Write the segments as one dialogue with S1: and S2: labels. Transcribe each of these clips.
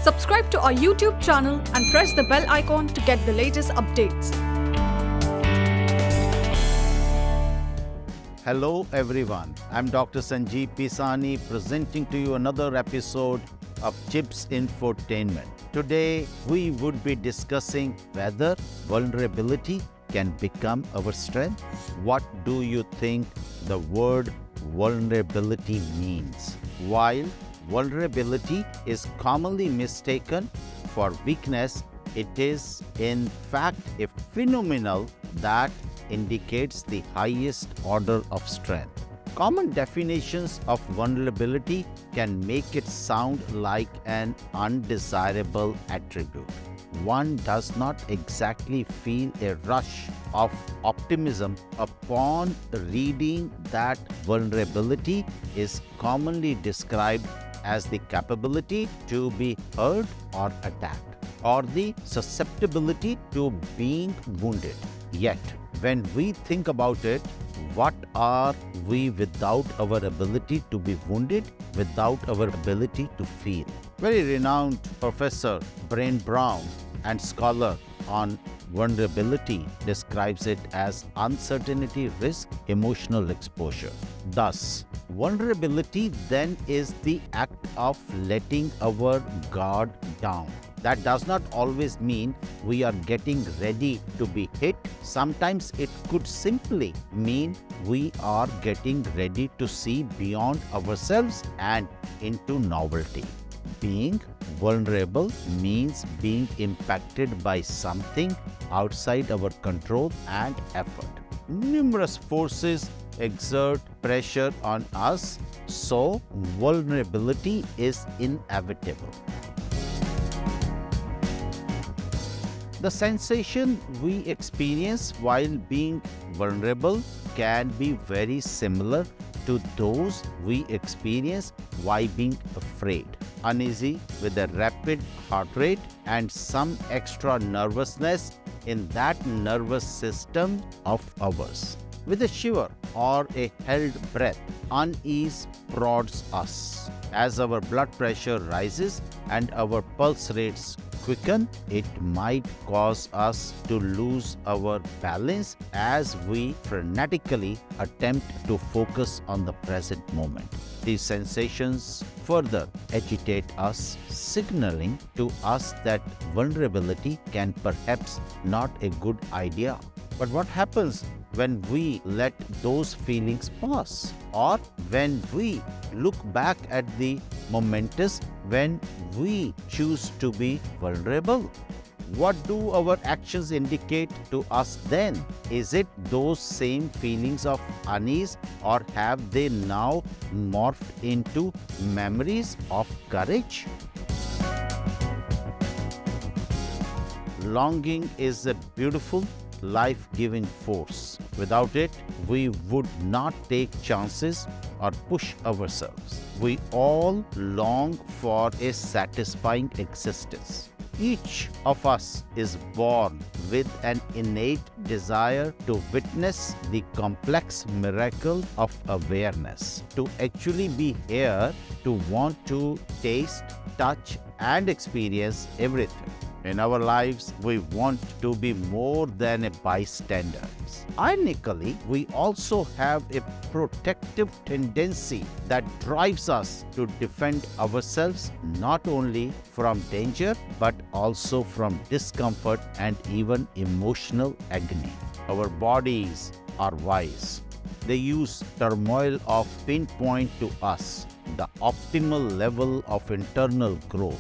S1: Subscribe to our YouTube channel and press the bell icon to get the latest updates.
S2: Hello everyone, I'm Dr. Sanjeev Pisani presenting to you another episode of JIBS Infotainment. Today we would be discussing whether vulnerability can become our strength. What do you think the word vulnerability means? While vulnerability is commonly mistaken for weakness, it is in fact a phenomenon that indicates the highest order of strength. Common definitions of vulnerability can make it sound like an undesirable attribute. One does not exactly feel a rush of optimism upon reading that vulnerability is commonly described as the capability to be hurt or attacked, or the susceptibility to being wounded. Yet, when we think about it, what are we without our ability to be wounded, without our ability to feel? Very renowned Professor Brain Brown and scholar on vulnerability describes it as uncertainty, risk, emotional exposure. Thus, vulnerability then is the act of letting our guard down. That does not always mean we are getting ready to be hit. Sometimes it could simply mean we are getting ready to see beyond ourselves and into novelty. Being vulnerable means being impacted by something outside our control and effort. Numerous forces exert pressure on us, so vulnerability is inevitable. The sensation we experience while being vulnerable can be very similar to those we experience while being afraid, uneasy with a rapid heart rate and some extra nervousness in that nervous system of ours. With a shiver or a held breath, unease prods us. As our blood pressure rises and our pulse rates quicken, it might cause us to lose our balance as we frenetically attempt to focus on the present moment. These sensations further agitate us, signaling to us that vulnerability can perhaps not a good idea. But what happens when we let those feelings pass, or when we look back at the momentous when we choose to be vulnerable? What do our actions indicate to us then? Is it those same feelings of unease, or have they now morphed into memories of courage? Longing is a beautiful, life-giving force. Without it, we would not take chances or push ourselves. We all long for a satisfying existence. Each of us is born with an innate desire to witness the complex miracle of awareness, to actually be here, to want to taste, touch, and experience everything. In our lives, we want to be more than a bystander. Ironically, we also have a protective tendency that drives us to defend ourselves not only from danger but also from discomfort and even emotional agony. Our bodies are wise. They use turmoil of pinpoint to us the optimal level of internal growth.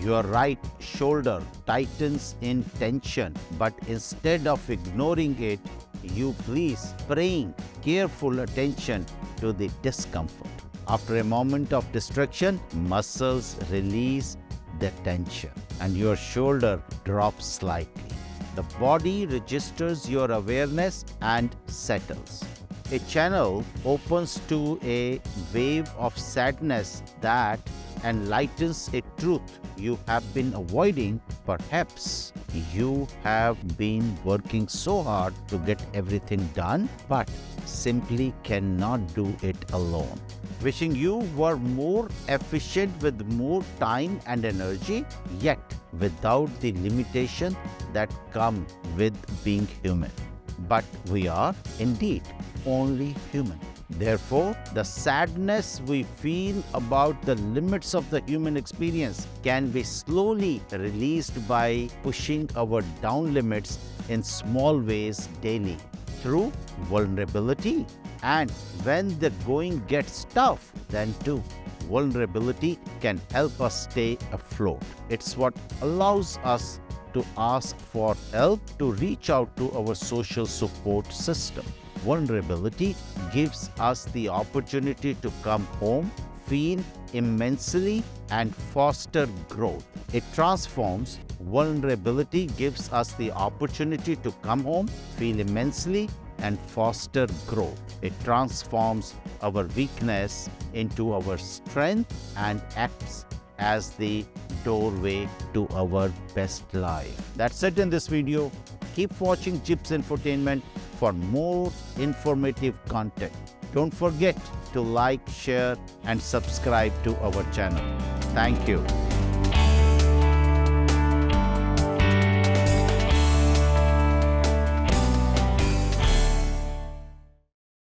S2: Your right shoulder tightens in tension, but instead of ignoring it, you please paying careful attention to the discomfort. After a moment of distraction, muscles release the tension and your shoulder drops slightly. The body registers your awareness and settles. A channel opens to a wave of sadness that enlightens a truth you have been avoiding. Perhaps you have been working so hard to get everything done, but simply cannot do it alone. wishing you were more efficient with more time and energy, yet without the limitation that come with being human. But we are indeed only human. Therefore, the sadness we feel about the limits of the human experience can be slowly released by pushing our down limits in small ways daily through vulnerability. And when the going gets tough, then too, vulnerability can help us stay afloat. It's what allows us to ask for help, to reach out to our social support system. Vulnerability gives us the opportunity to come home, feel immensely, and foster growth. It transforms. Vulnerability gives us the opportunity to come home, feel immensely, and foster growth. It transforms our weakness into our strength and acts as the doorway to our best life. That's it in this video. Keep watching JIBS Infotainment for more informative content. Don't forget to like, share, and subscribe to our channel. Thank you.